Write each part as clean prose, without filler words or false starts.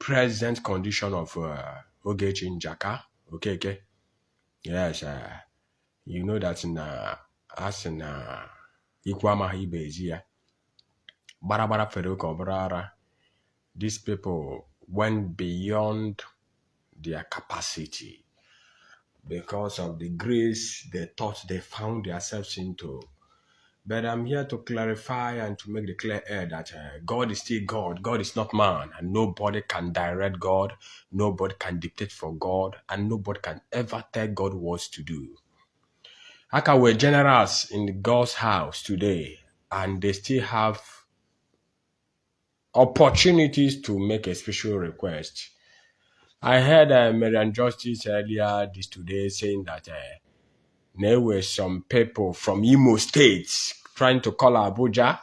present condition of Ogechi Njaka, Okeke. Yes, you know that in as in Ikwama Ibezia, Barabara Feruko Brara, these people went beyond their capacity because of the grace they thought they found themselves into. But I'm here to clarify and to make the clear air that God is still God. God is not man. And nobody can direct God. Nobody can dictate for God. And nobody can ever tell God what to do. Aka were generals in God's house today. And they still have opportunities to make a special request. I heard Marian Justice earlier this today saying that there were some people from Imo State trying to call Abuja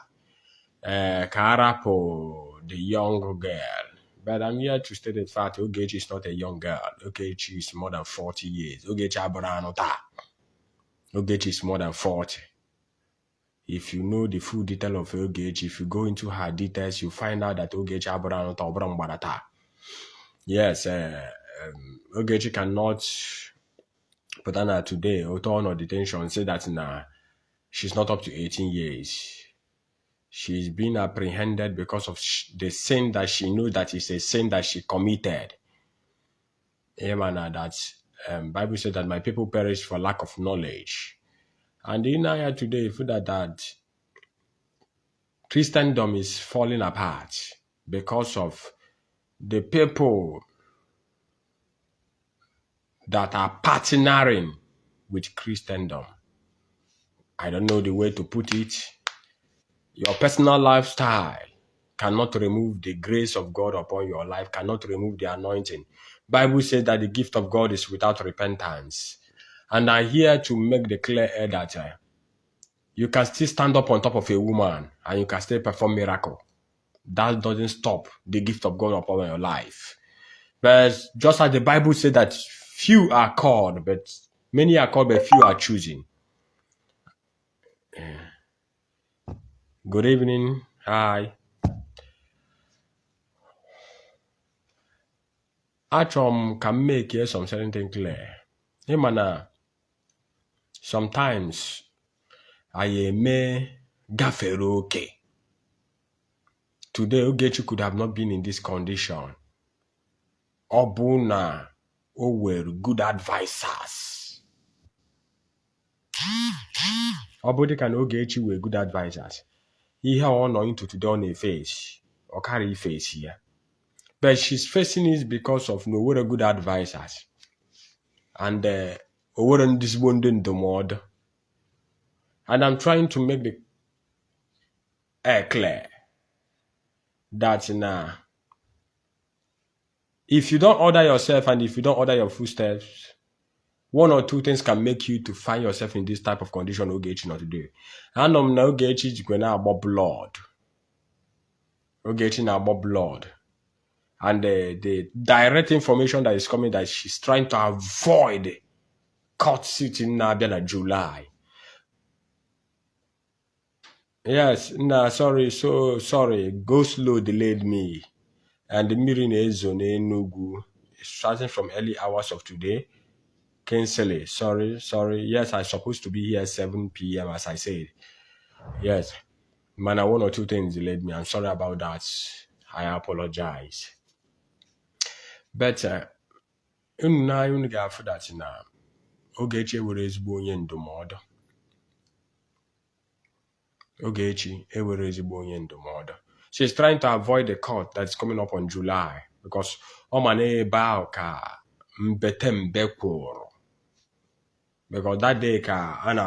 Karapo, the young girl. But I'm here to state the fact Ogechi is not a young girl. Ogechi is more than 40 years. Ogechi Abaranota. Ogechi is more than 40. If you know the full detail of Ogechi, if you go into her details, you find out that Ogechi Abaranota Obrambarata. Yes, Ogechi cannot put on her today, auto or detention, say that she's not up to 18 years. She's been apprehended because of the sin that she knows that is a sin that she committed. Amen. That Bible said that my people perish for lack of knowledge. And in here today, you feel that Christendom is falling apart because of the people that are partnering with Christendom. I don't know the way to put it. Your personal lifestyle cannot remove the grace of God upon your life, cannot remove the anointing. Bible says that the gift of God is without repentance. And I'm here to make the clear air that you can still stand up on top of a woman and you can still perform miracle. That doesn't stop the gift of God upon your life. But just as the Bible says that few are called, but many are called, but few are choosing. Good evening. Hi. Achom can make here some certain thing clear. Hey, sometimes I may gafere okay. Today, Ogechi could have not been in this condition. Obuna, were good advisors. Obodi can Ogechi were good advisors. He had on into today on a face or carry face here. But she's facing it because of no were good advisors. And weren't disbonding the mod. And I'm trying to make the air clear that if you don't order yourself and if you don't order your footsteps, one or two things can make you to find yourself in this type of condition Ogechi not today. And now Ogechi is going to about blood. Ogechi now about blood. And the direct information that is coming that she's trying to avoid court sitting now in July. Yes, sorry. Go slow delayed me. And the meeting is on Enugu, starting from early hours of today. Cancel. Sorry. Yes, I'm supposed to be here 7 p.m. as I said. Yes. Man, one or two things delayed me. I'm sorry about that. I apologize. But unu ga-afụ that na Ogechi ewere ezigbo onye ndụmọdụ. Ogechi ewere ezigbo onye ndụmọdụ. She's trying to avoid the court that's coming up on July because because that day and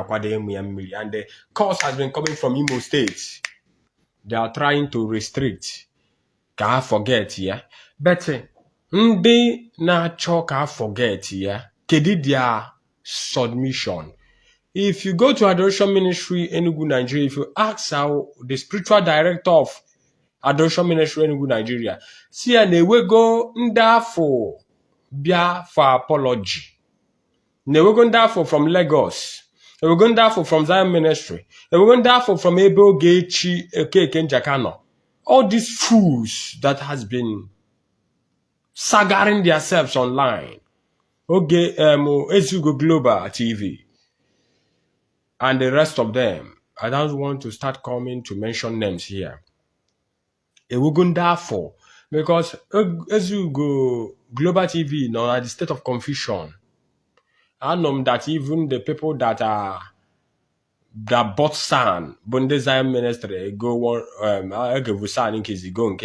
the court has been coming from Imo State. They are trying to restrict. Ka forget yeah. But ndị na-achọ ka forget yeah. Kedu their submission? If you go to Adoration Ministry Enugu Nigeria, if you ask the spiritual director of Adoration Ministry Enugu Nigeria, see and we go for bia for apology. Ne we go from Lagos. We go from Zion Ministry. We go from Ogechi Okeke Njaka. All these fools that has been sagaring themselves online. Okay, Ezugo Global TV and the rest of them. I don't want to start coming to mention names here. Ewugundafo, because Ezugo Global TV now at the state of confusion. I know that even the people that bought sand, Bundesheim ministry go one sand in case go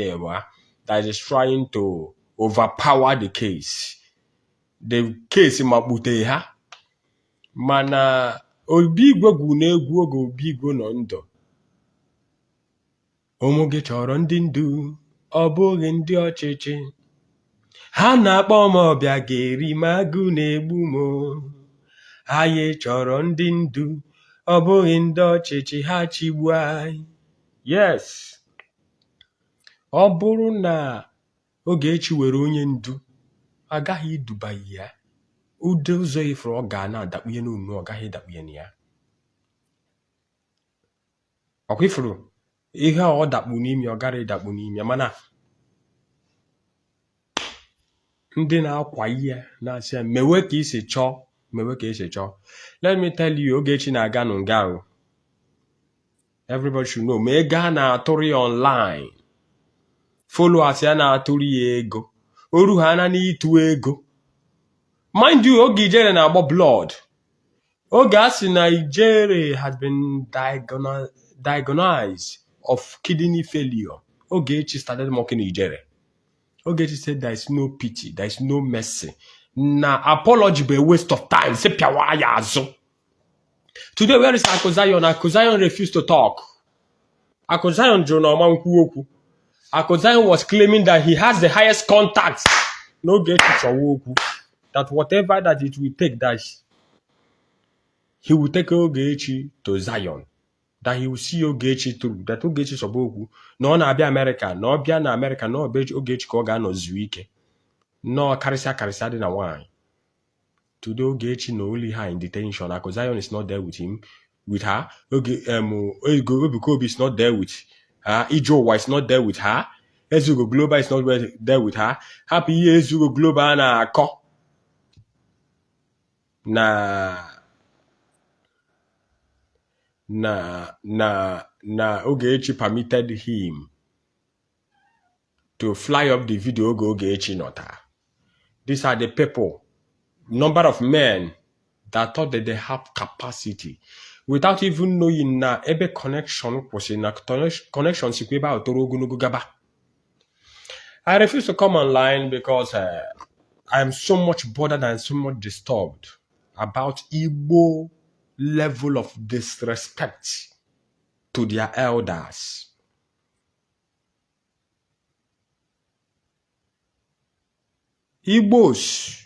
that is trying to overpower the case. The case in Mabute ha mana obi igwe gwu na-egwu oge obi igwe nọ ndụ. Ụmụ gị chọrọ ndị ndu, ọ bụghị ndị ọchịchị. Ha na-akpọ m ọbịa ga-eri ma agụ na-egbu m. Anyị chọrọ ndị ndu, ọ bụghị ndị ọchịchị, ha chigbu anyị. Yes. Ọ bụrụ na Ogechi were onye ndu, agaghị iduba ya. Ude ụzọ ifuru ọ ga na-adakpunye n'onu, ọ gaghị ịdakpunye na ya. Ọkwa ifuru ihe ọ dakpu n'ime, ọ gara ịdakpu n'ime, mana ndị na-akwa ihe na-asị ya mewe ka isi chọọ, mewe ka isi chọọ. Let me tell you, Ogechi na-aga n'nga ahụ. Everybody should know. Ma ego a na-atụrụ ya online, followers ya na-atụrụ ya ego, oru ha na n'ịtụ ego. Mind you, oge ijere na-agba blood. Oge a sị na ijere has been diagnosed of kidney failure. Ogechi started mocking ijere. Ogechi said there is no pity, there is no mercy. Na apology be a waste of time. Say piawa ya azu. Today, where is Akozion? Akozion refused to talk. Akozion Akozion was claiming that he has the highest contacts. No Ogechi that whatever that it will take, that he will take Ogechi to Zion. That he will see Ogechi through. That Ogechi Sobogu. No na abia America. No abia na America. No Ogechi koga no zuike. No karisa di na wine. Today Ogechi no only her in detention. Akozion is not there with him. With her. Obi is not there with her. Ijowa is not there with her. Ezugo Global is not there with her. Happy Ezugo Global na ako. Na Ogechi permitted him to fly up the video Ogechi nota. These are the people, number of men that thought that they have capacity without even knowing na ebe connection was in a connection sikweba otorogunugu gaba. I refuse to come online because I am so much bothered and so much disturbed about Igbo level of disrespect to their elders. Igbos,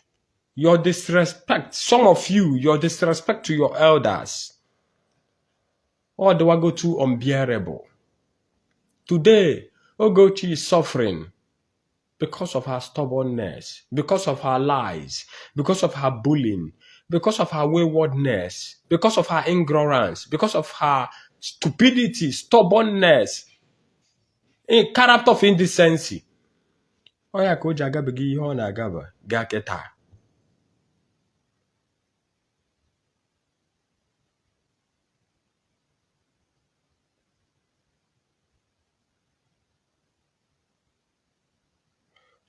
your disrespect, some of you, your disrespect to your elders, or do I go too unbearable? Today, Ogechi is suffering because of her stubbornness, because of her lies, because of her bullying, because of her waywardness, because of her ignorance, because of her stupidity, stubbornness, a character of indecency. Oya ko jaga begi ho na agaba ga keta.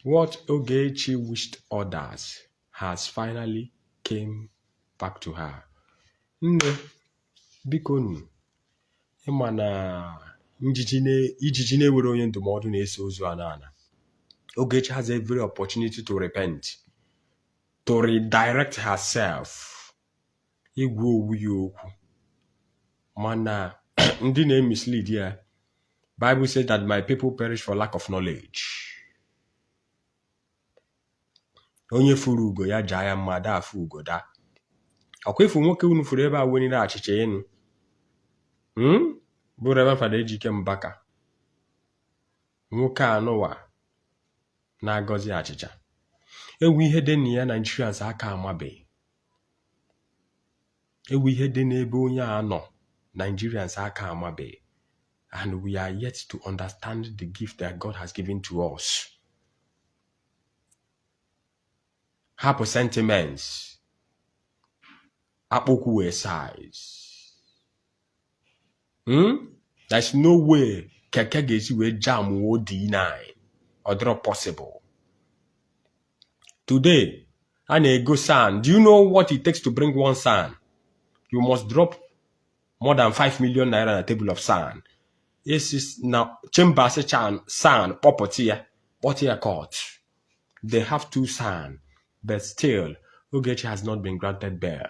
What Ogechi wished others has finally came back to her. Nne, bikonu, imana ijijine were onye ndụmọdụ na-eso ozu anana. Ogechi has every opportunity to repent, to redirect herself. Igwe owu ya okwu. Mana, ndị na-mislead ya. Bible says that my people perish for lack of knowledge. Onye furu ugo ya jaa ya mma da afu ugo da. Ọkwa ifu nwoke unu furu ebe a weni na achịcha enu. Bụ Reverend Fada Ejike Mbaka. Nwoke anụwa na-agọzi achịcha. Ewu ihe dị na ya Nigerians aka amabe. Ewu ihe dị n'ebe onye a nọ Nigerians aka amabe. And we are yet to understand the gift that God has given to us. Happy sentiments. Apoku size. There's no way Keke Gezi will jam or D9 or drop possible. Today, and a go sand. Do you know what it takes to bring one sand? You must drop more than 5 million naira on a table of sand. Yes, is now chamber sand property. What here court? They have 2 sand, but still, Ogechi has not been granted bail.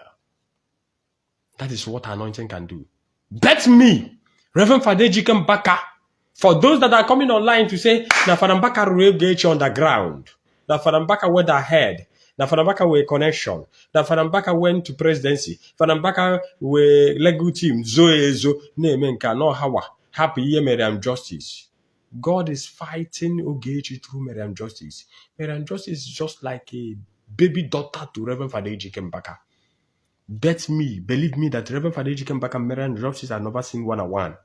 That is what anointing can do. Bet me, Reverend Fada Mbaka. For those that are coming online to say, na Fada Mbaka will get you on the ground. Na Fada Mbaka went ahead. Na Fada Mbaka were connection. Na Fada Mbaka went to presidency. Fada Mbaka were legal team. Zoezo. Nemenka no hawa. Happy year, Miriam Justice. God is fighting Ogechi through Miriam Justice. Miriam Justice is just like a baby daughter to Reverend Fada Mbaka. Bet me, believe me that Reverend Fada Mbaka and Miriam Justice have never seen one-on-one.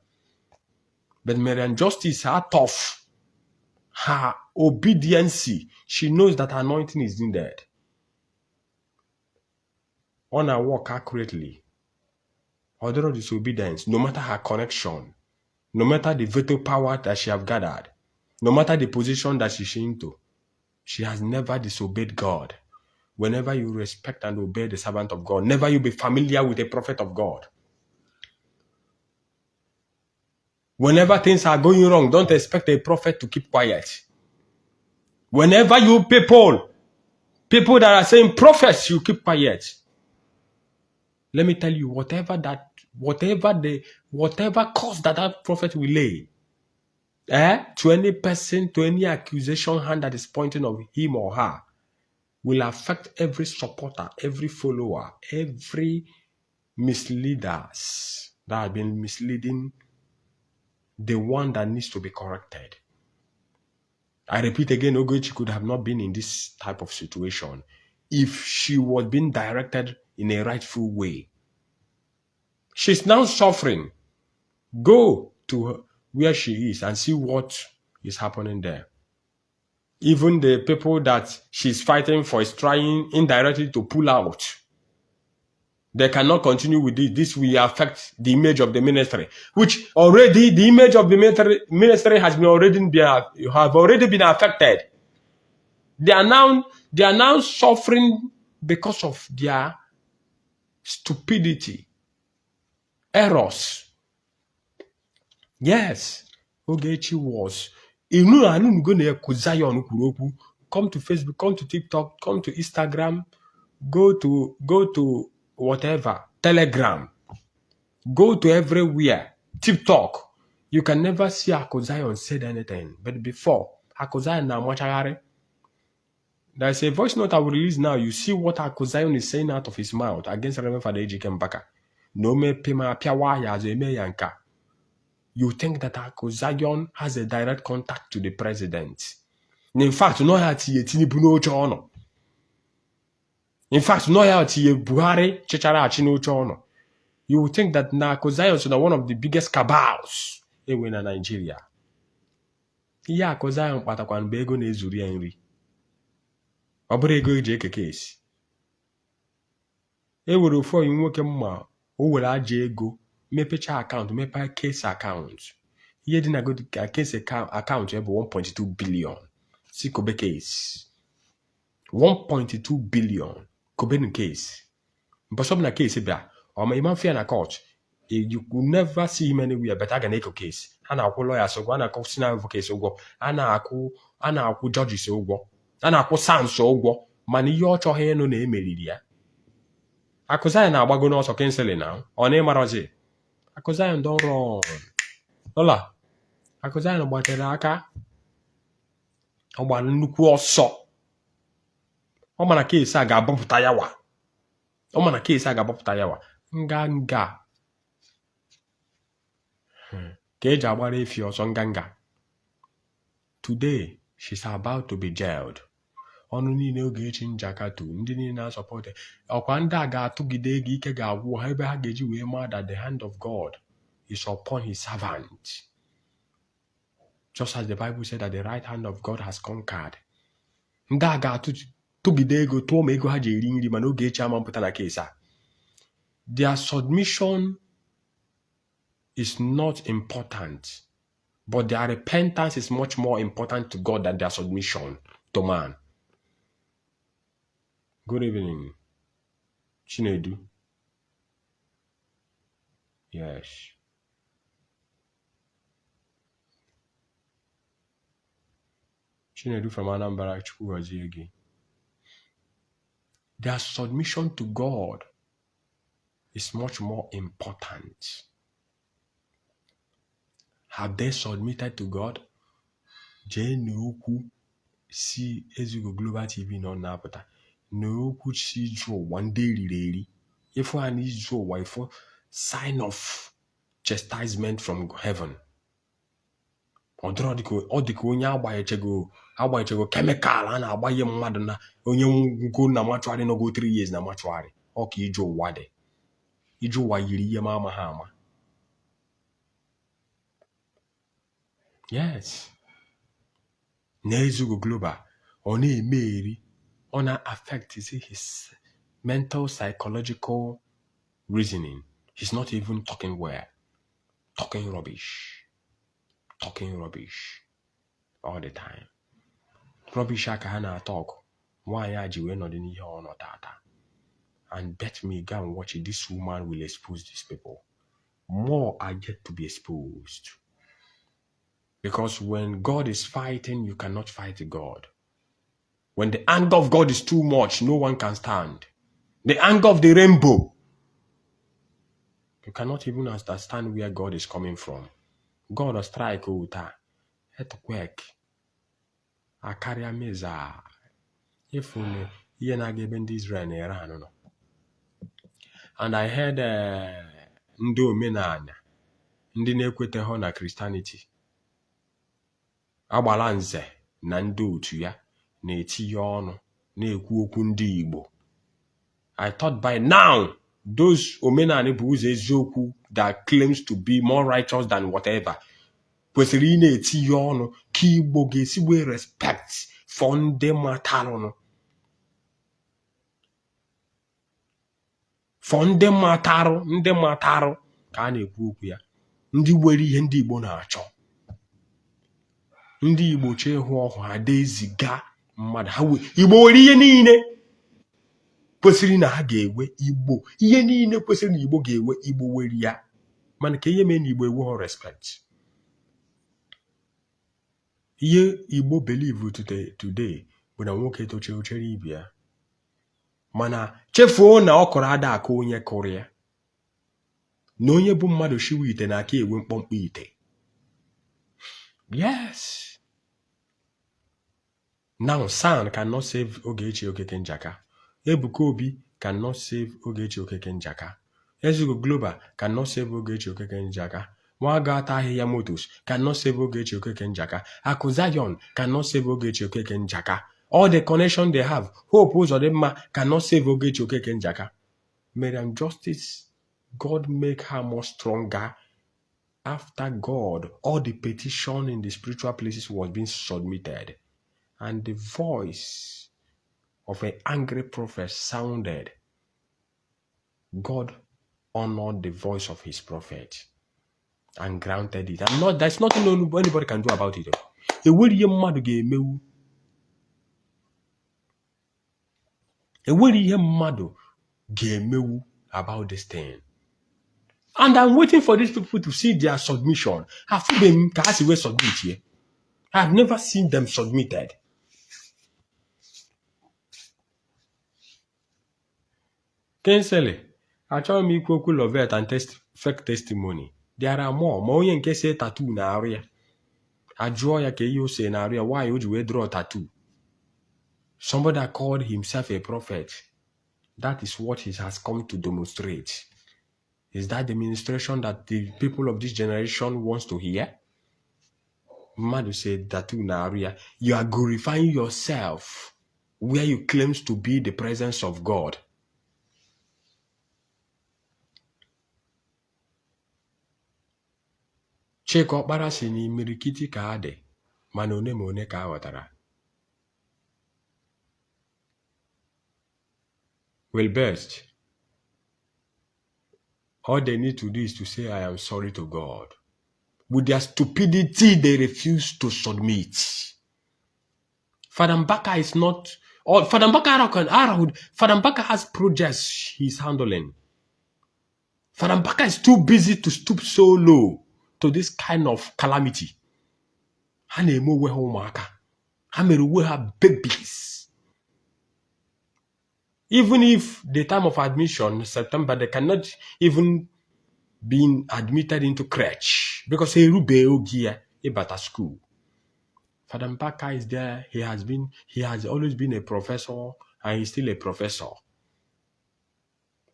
But Miriam Justice, her tough, her obedience, she knows that her anointing is needed. On her walk accurately, although disobedience, no matter her connection, no matter the veto power that she have gathered, no matter the position that she's into, she has never disobeyed God. Whenever you respect and obey the servant of God, never you be familiar with a prophet of God. Whenever things are going wrong, don't expect a prophet to keep quiet. Whenever you people that are saying prophets, you keep quiet. Let me tell you, whatever cause that prophet will lay, to any person, to any accusation hand that is pointing of him or her, will affect every supporter, every follower, every misleaders that have been misleading the one that needs to be corrected. I repeat again, Ogechi could have not been in this type of situation if she was being directed in a rightful way. She's now suffering. Go to where she is and see what is happening there. Even the people that she's fighting for is trying indirectly to pull out. They cannot continue with this. This will affect the image of the ministry, which already the image of the ministry has already been affected. They are now suffering because of their stupidity, errors. Yes, Ogechi was. Come to Facebook, come to TikTok, come to Instagram, go to whatever, Telegram, go to everywhere, TikTok. You can never see Akozion said anything. But before, Akozion na mochagare. There's a voice note I will release now. You see what Akozion is saying out of his mouth against Reverend Fada Mbaka. No me pima piawa ya zeme yanka. You think that Akozion has a direct contact to the president. In fact, no ya tiye Tinubu no chono. In fact, no ya tiye Buhari chechara achino chono. You would think that Akozion is one of the biggest cabals in Nigeria. Yeah, Akozion patakwan bego ne zuri enri. Obere ego eji ekeke esi. E were ofu onye nwoke mma o were aja ego mepecha account mepe case account. Ihe dị na go case account bụ 1.2 billion. Si kobe case. 1.2 billion kobe no case. But some na case bia o ma iman fear na court. You could never see him anywhere but aga na eko case. Ana akwu lawyers ụgwọ, ana akwu senior advocates ụgwọ, ana akwu judges ụgwọ. A na-akwụ sans ụgwọ mana ihe ọ chọghị ịnụ na-emeriri ya. Akozion na-agbago n'ọsọ kensịlị na ọ na-ịmarazi. Akozion don run. Ọla Akozion gbatere aka, ọ gbara nnukwu ọsọ. Ọ mana keesi a ga-agbapụta yawa. Nganga ka eji agbara efi ọsọ nganga. Today she's about to be jailed. Ọnụ niile Ogechi Njaka tu, ndị niile na-asọpọte. Ọkwa ndị a ga-atụgide ego ike ga-agwụ ha ebe ha ga-eji wee maa that the hand of God is upon his servant. Just as the Bible said that the right hand of God has conquered. Ndị a ga-atụ tụgide ego tụọ ma ego ha ji eri nri mana Ogechi ama mpụta na kesi a. Their submission is not important, but their repentance is much more important to God than their submission to man. Good evening, Chinedu. Yes. Chinedu from Anambra, Chukwugozie again. Their submission to God is much more important. Have they submitted to God? Jee n'okwu si Ezigo Global TV nọ na-apụta n'okwu si iju ụwa ndị eriri eri ifu ha na iju ụwa ifu sign of chastisement from heaven. Ọ dịka onye agbanyechego kemikal a na-agbanye mmadụ na onye ngo na machụarị n'ogo 3 years na machụarị. Ọ ka iju ụwa dị. Iju ụwa yiri ihe ma ama ha ama. Yes. N'Ezigo Global, ọ na-eme eri, ọ na-affect his mental, psychological reasoning. He's not even talking well. Talking rubbish all the time. Rubbish aka ha na-talk. Nwaanyị a ji wee nọdụ n'ihe ọ nọ tata. And bet me, go and watch it. This woman will expose these people. More are yet to be exposed. Because when God is fighting, you cannot fight God. When the anger of God is too much, no one can stand. The anger of the rainbow, you cannot even understand where God is coming from. God will strike uta, earthquake, a carrier meza. If only ye na given Israel and Iran. And I heard ndị omenala ndị na-ekweteghị na Christianity agbala nze na ndị otu ya na-etinye ọnụ na-ekwu okwu ndị Igbo. I thought by now those omenala bụ ụzọ eziokwu that claims to be more righteous than whatever kwesịrị ị na-etinye ọnụ ka Igbo ga-esi wee respect for ndị matarụnụ. For ndị matarụ ka a na-ekwu okwu ya. Ndị nwere ihe ndị Igbo na-achọ. Ndị Igbo chee hụ ọhụ ha deziga mmadụ ha Igbo nwere ihe niile kwesịrị na ha ga-ewe Igbo. Ihe niile kwesịrị na Igbo ga-ewe Igbo nwere ya. Mana ka ihe mee na Igbo ewe ha respect. Ihe Igbo believe today bụ na nwoke toche ochere ibe ya. Mana chefuo na ọ kụrụ ada aka onye kụrụ ya. Na onye bụ mmadụ shiwe ite na aka ewe mkpọmkpọ ite. Yes. Now San cannot save Ogechi Okeke Njaka. Ebuka Obi cannot save Ogechi Okeke Njaka. Ezigo Global cannot save Ogechi Okeke Njaka. Nwagata Ahịhịa Motors cannot save Ogechi Okeke Njaka. Akụ Zion cannot save Ogechi Okeke Njaka. All the connection they have, Hope Uzodimma cannot save Ogechi Okeke Njaka. Miriam Justice, God make her more stronger. After God, all the petition in the spiritual places was being submitted. And the voice of an angry prophet sounded. God honored the voice of his prophet and granted it. And there's nothing anybody can do about it. A very mad game. A very mad game about this thing. And I'm waiting for these people to see their submission. Have them submit here? I've never seen them submitted. Kensele, achọrọ m ikwu okwu Lovet and fake testimony. There are more. Ma onye nke se tattoo na arụ ya. Ajụọ ya ka ihe o se na arụ ya, why o ji wee draw tattoo. Somebody that called himself a prophet. That is what he has come to demonstrate. Is that the ministration that the people of this generation wants to hear? Madu said tattoo na arụ ya. You are glorifying yourself where you claim to be the presence of God. Chike ọkpara si n'imirikiti ka adị mana one ma one ka aghọtara. will burst. All they need to do is to say, I am sorry to God. With their stupidity, they refuse to submit. Fada Mbaka is not, or Fada Mbaka has projects he's handling. Fada Mbaka is too busy to stoop so low to this kind of calamity. Ha na-eme onwe ha ụmụaka. Ha mere onwe ha babies. Even if the time of admission, September, they cannot even be admitted into crèche because erube ogie ịbata school. Fada Mbaka is there. He has always been a professor, and he's still a professor.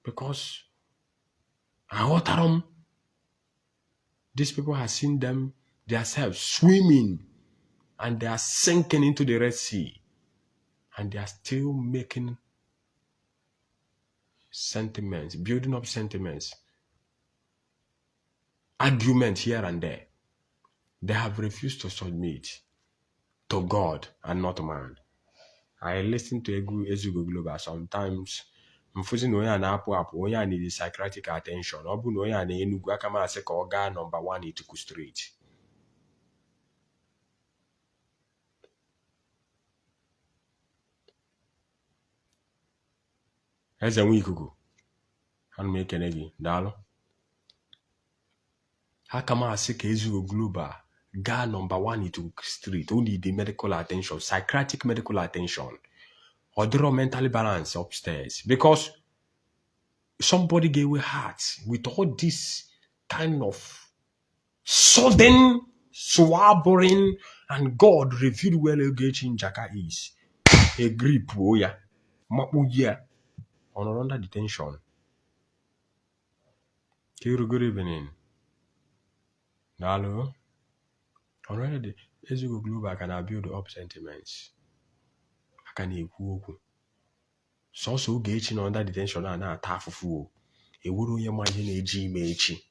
Because these people have seen them themselves swimming, and they are sinking into the Red Sea, and they are still making sentiments, building up sentiments, arguments here and there. They have refused to submit to God and not man. I listen to Ezugo Global sometimes. Mfuzi na onye a na-apụ apụ, onye a need psychiatric attention. Ọ bụ na onye a na-enugwu aka m asị ka ọ gaa number 1 Ituku Street. Eze nwe ikuku, ana m ekene gị, daalụ. Aka m asị ka Ezugo Global gaa number 1 Ituku Street. O need the medical attention, psychiatric medical attention. Or mentally balanced upstairs, because somebody gave away heart with all this kind of sudden swabbering, and God revealed where Ogechi Njaka is. A grip, oh yeah, mapuya, on under detention. Good evening. Hello. Already, as you go global, can I build up sentiments? I can ekwu okwu. So Ogechi under detention na atafufu. Ewuru onye ma ihe na-eji ime echi.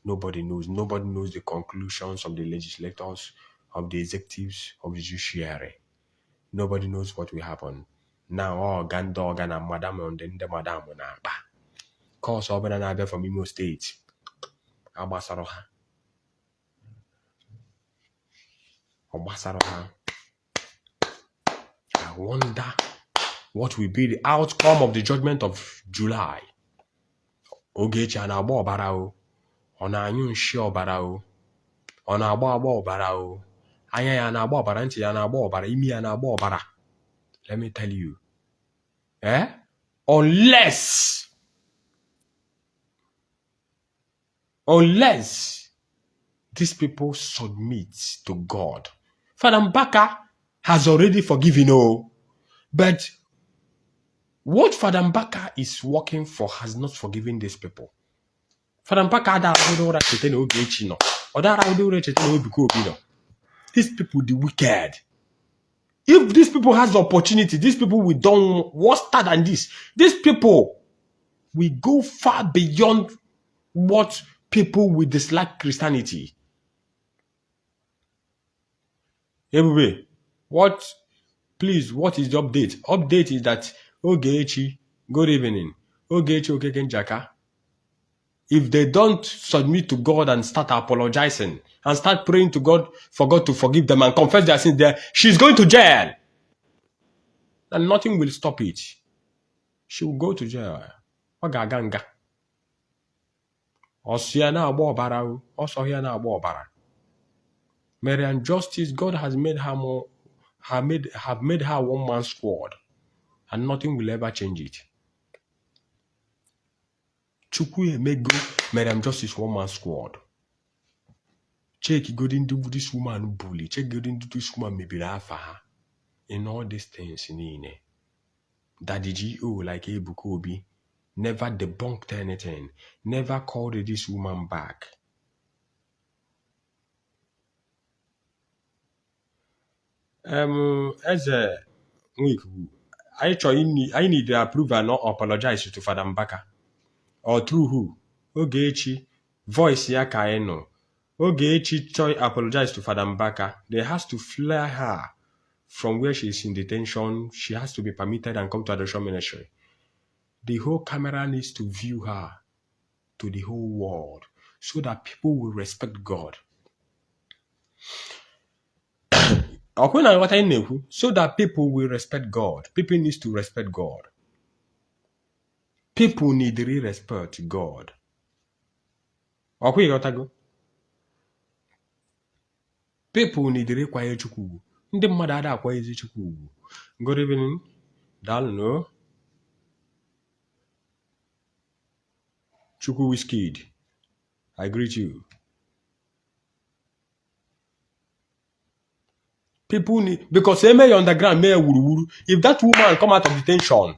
Nobody knows. Nobody knows the conclusions of the legislators, of the executives, of the judiciary. Nobody knows what will happen. Now, Ganda and Madam and the Madam na ba. Cause Obana na from Imo State. Abasaroha. I wonder what will be the outcome of the judgment of July. Ogechi na-agba ọbara o. Ọ na-anyụ nshi ọbara o. Ọ na-agba ọbara o. Anya ya na-agba ọbara, ntị ya na-agba ọbara, imi ya na-agba ọbara. Let me tell you. Unless these people submit to God. Fada Mbaka has already forgiven all. But what Fada Mbaka is working for has not forgiven these people. Fada Mbaka these people, the wicked. If these people has the opportunity, these people will do worse than this. These people will go far beyond what people will dislike Christianity. Everybody, what is the update? Update is that Ogechi, good evening. Ogechi Okeke Njaka. If they don't submit to God and start apologizing and start praying to God for God to forgive them and confess their sins, she's going to jail. And nothing will stop it. She will go to jail. Ogaganga. Osiana abo obara. Osohiana abo obara. Mary and Justice, God has made her more, have made her one-man squad, and nothing will ever change it. Chukwu emego Mary and Justice one-man squad. Check God into this woman bully. Check God into this woman maybe laugh her. In all these things in Daddy G.O. like Ebuka Obi never debunked anything, never called this woman back. As a week, I need to approve and not apologize to Fada Mbaka. Or through who? Ogechi, voice ya kaeno. Ogechi choi apologize to Fada Mbaka. They has to flare her from where she is in detention. She has to be permitted and come to Adoration Ministry. The whole camera needs to view her to the whole world so that people will respect God. So that people will respect God. People need to respect God. People need to respect God. People need to require Chukwu. Ndị mmadụ ada akwanyezi Chukwu ugwu. Good evening. Daalụ. Chukwu Wizkid. I greet you. People need, because they may underground, may wuru. If that woman come out of detention,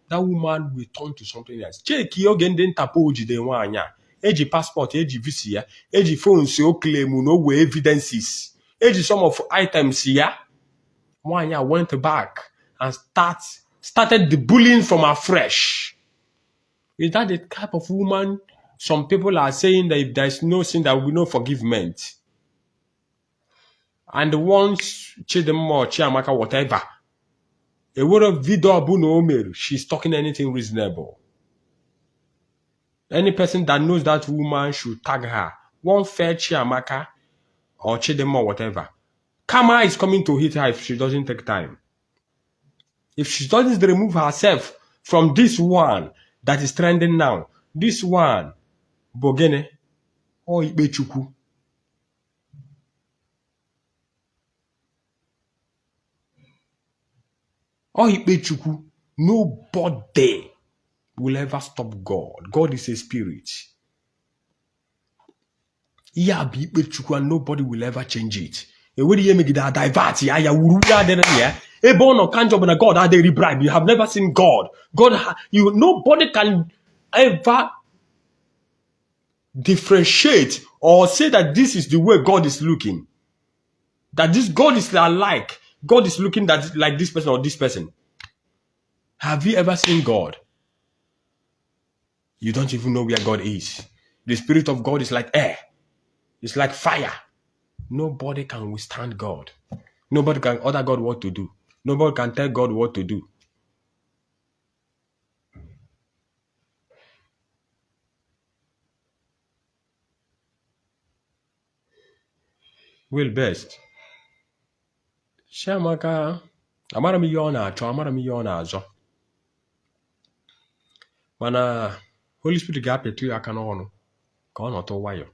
that woman will turn to something else. Check your again tapo jide nwanya. Eji passport, eji visa, eji phones o claim no way evidences. Eji some of items here. Nwanya went back and started the bullying from afresh. Is that the type of woman some people are saying that if there is no sin, there will be no forgiveness? And once Chidemo, Chiamaka, whatever, a word of video abuno omer, she's talking anything reasonable. Any person that knows that woman should tag her. One fair Chiamaka or Chidemo, whatever. Karma is coming to hit her if she doesn't take time. If she doesn't remove herself from this one that is trending now, this one, Bogene, or Ibechuku. Or Ibechuku, nobody will ever stop God. God is a spirit. Yeah, and nobody will ever change it. Where you make that divert, yeah, God, are they bribe? You have never seen God. Nobody can ever differentiate or say that this is the way God is looking. That this God is alike. God is looking like this person or this person. Have you ever seen God? You don't even know where God is. The Spirit of God is like air. It's like fire. Nobody can withstand God. Nobody can order God what to do. Nobody can tell God what to do. Will best. Chiamaka, amara m ihe ọ na-achọ, amara m ihe ọ na-azọ. Mana Holy Spirit ga-apịtụ ya aka n'ọnụ ka ọ nọtụ nwayọ.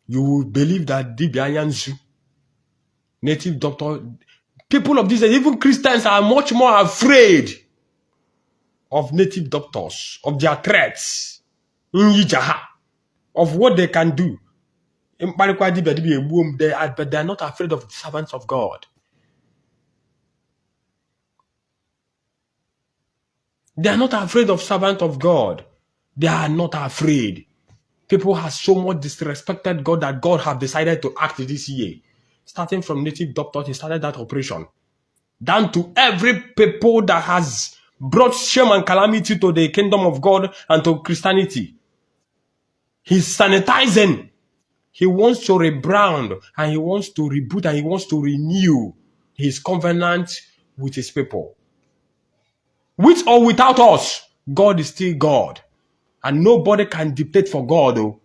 You will believe that dibịa anya nzu, native doctor, people of this, even Christians are much more afraid of native doctors, of their threats, of what they can do. But they are not afraid of the servants of God. They are not afraid of servants of God. They are not afraid. People have so much disrespected God that God have decided to act this year. Starting from native doctors, he started that operation. Down to every people that has brought shame and calamity to the kingdom of God and to Christianity. He's sanitizing. He wants to rebrand and he wants to reboot and he wants to renew his covenant with his people. With or without us, God is still God. And nobody can dictate for God. Oh.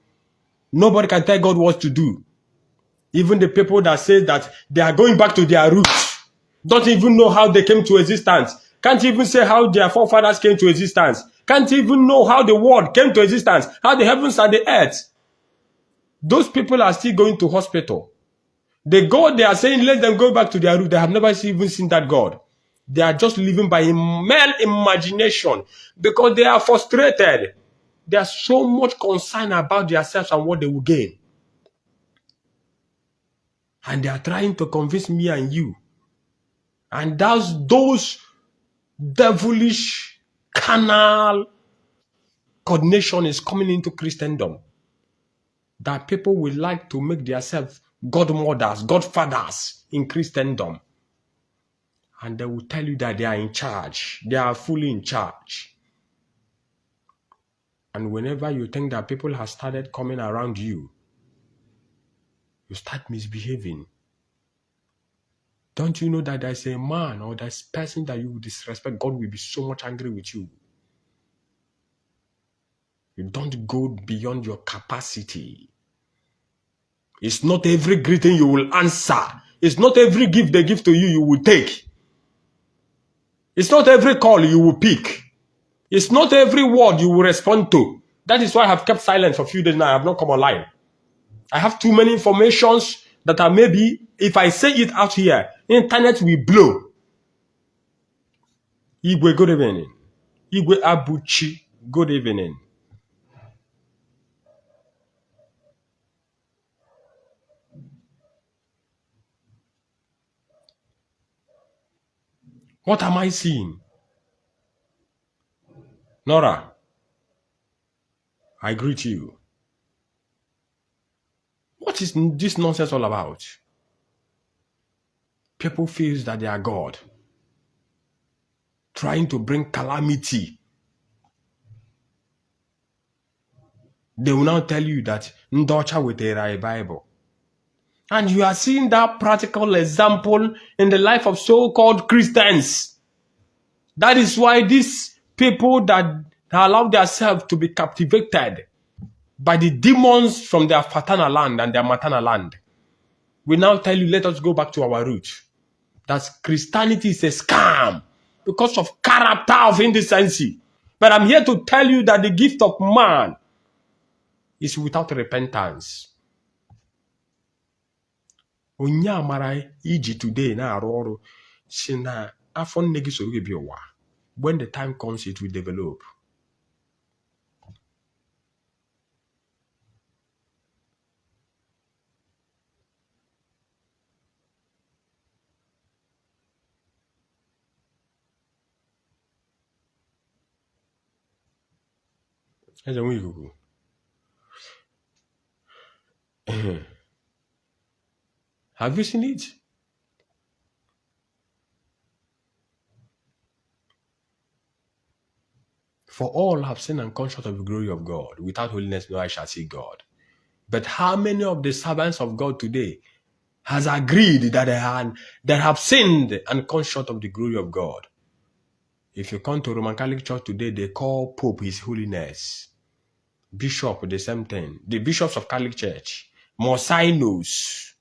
Nobody can tell God what to do. Even the people that say that they are going back to their roots don't even know how they came to existence. Can't even say how their forefathers came to existence. Can't even know how the world came to existence. How the heavens and the earth. Those people are still going to hospital. The God they are saying, let them go back to their root. They have never even seen that God. They are just living by mere imagination because they are frustrated. They are so much concerned about themselves and what they will gain. And they are trying to convince me and you. And those devilish, carnal coordination is coming into Christendom. That people will like to make themselves godmothers, godfathers in Christendom. And they will tell you that they are in charge. They are fully in charge. And whenever you think that people have started coming around you, you start misbehaving. Don't you know that there's a man or there's a person that you disrespect, God will be so much angry with you. You don't go beyond your capacity. It's not every greeting you will answer. It's not every gift they give to you, you will take. It's not every call you will pick. It's not every word you will respond to. That is why I have kept silent for a few days now. I have not come online. I have too many informations that are maybe, if I say it out here, internet will blow. Igwe, good evening. Igwe Abuchi, good evening. What am I seeing? Nora, I greet you. What is this nonsense all about? People feel that they are God, trying to bring calamity. They will now tell you that Ndocha with a Bible. And you are seeing that practical example in the life of so-called Christians. That is why these people that allow themselves to be captivated by the demons from their paternal land and their maternal land will now tell you, let us go back to our roots. That Christianity is a scam because of character of indecency. But I'm here to tell you that the gift of man is without repentance. Onye amara iji today na arụ ọrụ si na afọ nne gị soro gị bịa ụwa. When the time comes, it will develop. Have you seen it? For all have sinned and come short of the glory of God. Without holiness, no eye shall see God. But how many of the servants of God today has agreed that they have sinned and come short of the glory of God? If you come to Roman Catholic Church today, they call Pope His Holiness. Bishop, the same thing. The bishops of Catholic Church, Monsignors,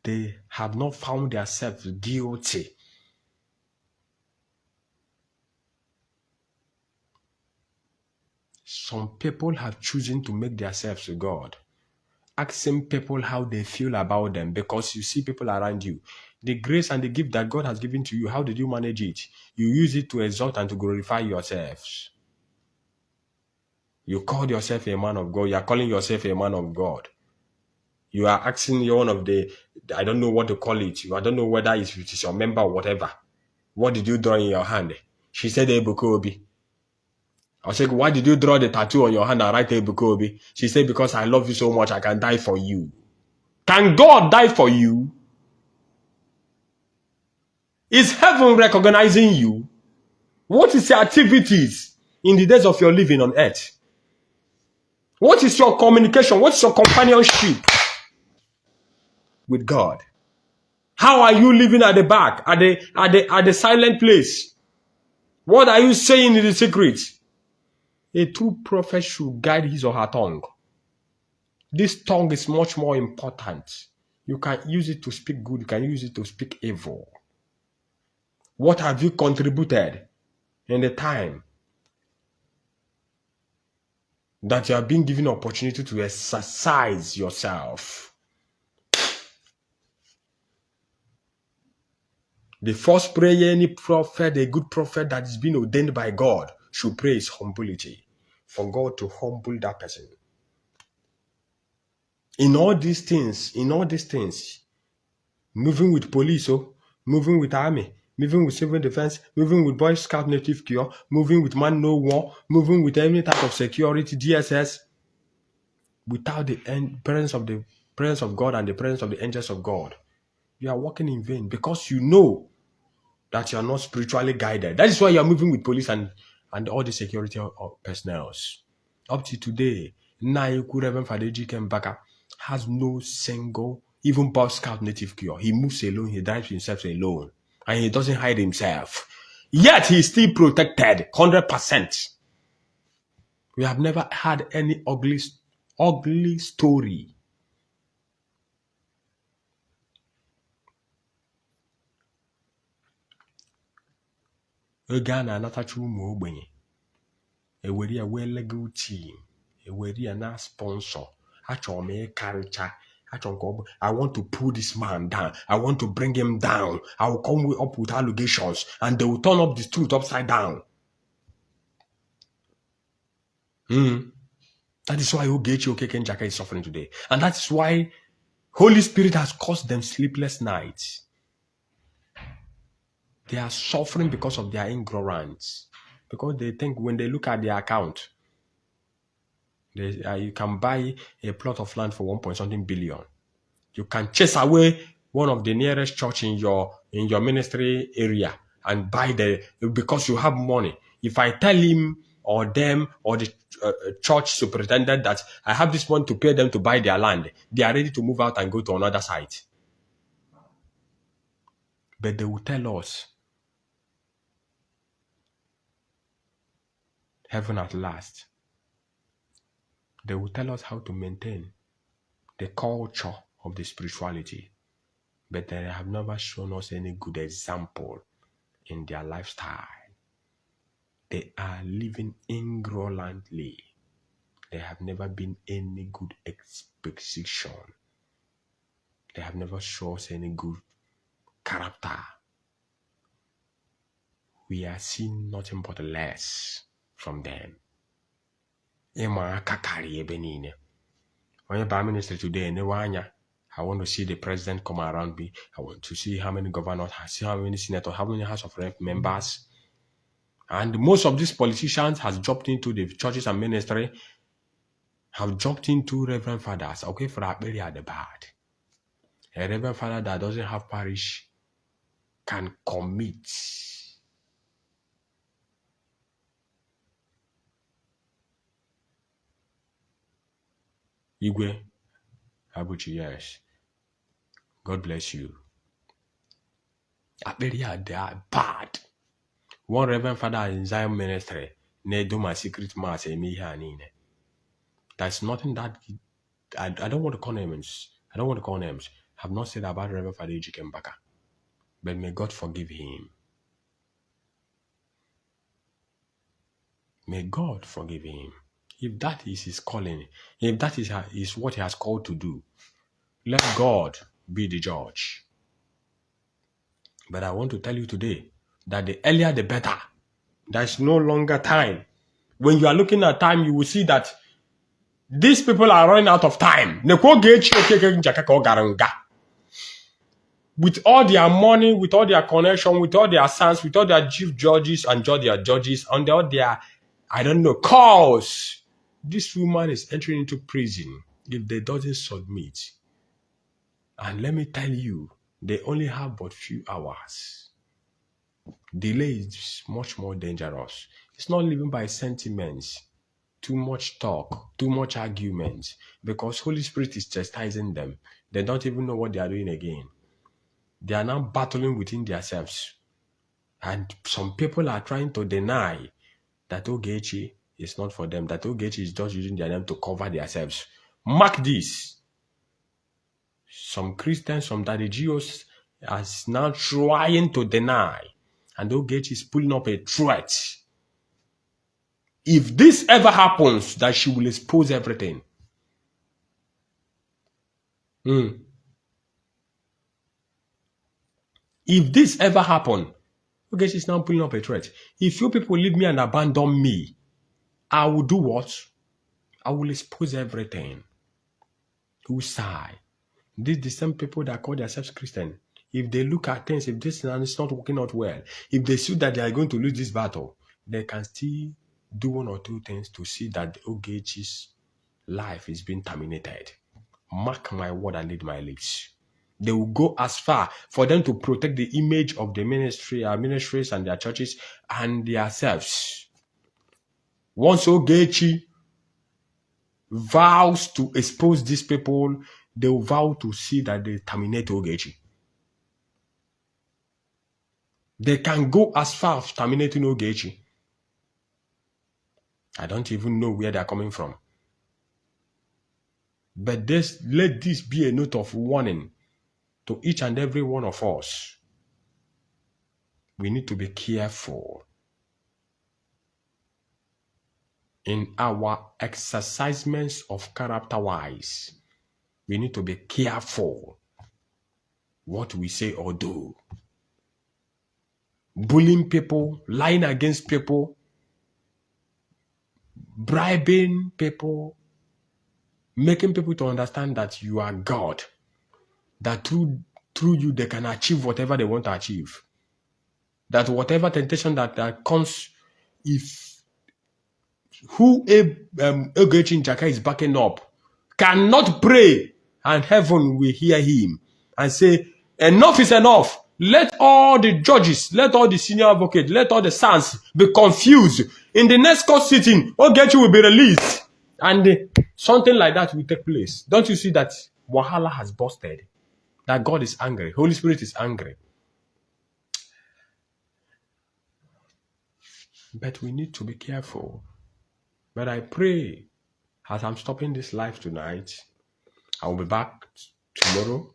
they have not found themselves guilty. Some people have chosen to make themselves God. Asking people how they feel about them, because you see people around you. The grace and the gift that God has given to you, how did you manage it? You use it to exalt and to glorify yourselves. You called yourself a man of God. You are calling yourself a man of God. You are asking one of the, I don't know what to call it. I don't know whether it is your member or whatever. What did you draw in your hand? She said, Ebuka Obi. I said, why did you draw the tattoo on your hand and write Ebuka Obi? She said, because I love you so much, I can die for you. Can God die for you? Is heaven recognizing you? What is your activities in the days of your living on earth? What is your communication? What is your companionship with God? How are you living at the back, at the silent place? What are you saying in the secret? A true prophet should guide his or her tongue. This tongue is much more important. You can use it to speak good. You can use it to speak evil. What have you contributed in the time that you are being given an opportunity to exercise yourself? The first prayer any prophet, a good prophet that is being ordained by God, should pray is humility. For God to humble that person. In all these things, moving with police, moving with army, moving with civil defense, moving with Boy Scout Native Cure, moving with Man No War, moving with any type of security, DSS, without the presence of God and the presence of the angels of God, you are walking in vain, because you know that you are not spiritually guided. That is why you are moving with police and all the security personnel. Up to today, Reverend Fada Mbaka has no single, even Boy Scout Native Cure. He moves alone, he drives himself alone, and he doesn't hide himself. Yet he is still protected 100%. We have never had any ugly story. Oge a na-anatacha ụmụ ogbenye ewere ya wee legal team, ewere ya na sponsor. Achọrọ m ịkarịcha, achọrọ ka ọ bụ, I want to pull this man down, I want to bring him down, I will come up with allegations and they will turn up the truth upside down. That is why Ogechi Okeke Njaka is suffering today. And that is why Holy Spirit has caused them sleepless nights. They are suffering because of their ignorance. Because they think when they look at their account, you can buy a plot of land for 1.something billion. You can chase away one of the nearest church in your ministry area and buy because you have money. If I tell him or them or the church superintendent that I have this money to pay them to buy their land, they are ready to move out and go to another site. But they will tell us, heaven at last. They will tell us how to maintain the culture of the spirituality. But they have never shown us any good example in their lifestyle. They are living ignorantly. There have never been any good exposition. They have never shown us any good character. We are seeing nothing but less from them. Ịma aka karịa ebe niile. Onye Prime Minister today, I want to see the president come around me. I want to see how many governors, see how many senators, how many House of Rep members. And most of these politicians has jumped into the churches and ministry, have jumped into Reverend Fathers. Okay, for that very at the bad. A Reverend Father that doesn't have parish can commit Igwe Abuchi, yes. God bless you. Apperia they are bad. One Reverend Father in Zion Ministry, ne do my secret mass There's nothing that I don't want to call names. I don't want to call names. I have not said about Reverend Fada Ogechi Mbaka. But may God forgive him. May God forgive him. If that is his calling, if that is what he has called to do, let God be the judge. But I want to tell you today that the earlier the better. There's no longer time. When you are looking at time, you will see that these people are running out of time. Ogechi Okeke Njaka with all their money, with all their connection, with all their sons, with all their chief judges and judges, and all their, I don't know, cause. This woman is entering into prison if they doesn't submit. And let me tell you, they only have but few hours. Delay is much more dangerous. It's not living by sentiments, too much talk, too much arguments, because Holy Spirit is chastising them. They don't even know what they are doing again. They are now battling within themselves. And some people are trying to deny that Ogechi is not for them, that Ogechi is just using their name to cover themselves. Mark this. Some Christians, some Daddy Geos are now trying to deny. And Ogechi is pulling up a threat. If this ever happens, that she will expose everything. If this ever happens, Ogechi is now pulling up a threat. If you people leave me and abandon me, I will do what? I will expose everything. Whose side? These the same people that call themselves Christian. If they look at things, if this is not working out well, if they see that they are going to lose this battle, they can still do one or two things to see that Ogechi's life is being terminated. Mark my word and lead my lips. They will go as far for them to protect the image of the ministry, our ministries and their churches and themselves. Once Ogechi vows to expose these people, they will vow to see that they terminate Ogechi. They can go as far as terminating Ogechi. I don't even know where they're coming from. But let this be a note of warning to each and every one of us. We need to be careful in our exercisements of character-wise. We need to be careful what we say or do. Bullying people, lying against people, bribing people, making people to understand that you are God, that through you they can achieve whatever they want to achieve. That whatever temptation that comes, if who Ogechi Njaka is backing up cannot pray and heaven will hear him and say, enough is enough. Let all the judges, let all the senior advocates, let all the sons be confused. In the next court sitting, Ogechi will be released. And something like that will take place. Don't you see that Wahala has busted? That God is angry. Holy Spirit is angry. But we need to be careful. But I pray, as I'm stopping this live tonight, I will be back tomorrow.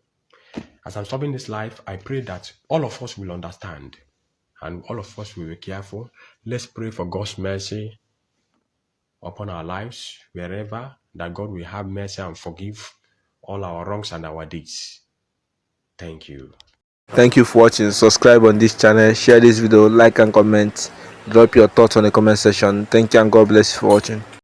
As I'm stopping this live, I pray that all of us will understand and all of us will be careful. Let's pray for God's mercy upon our lives, wherever, that God will have mercy and forgive all our wrongs and our deeds. Thank you. Thank you for watching. Subscribe on this channel, share this video, like and comment. Drop your thoughts on the comment section. Thank you and God bless you for watching.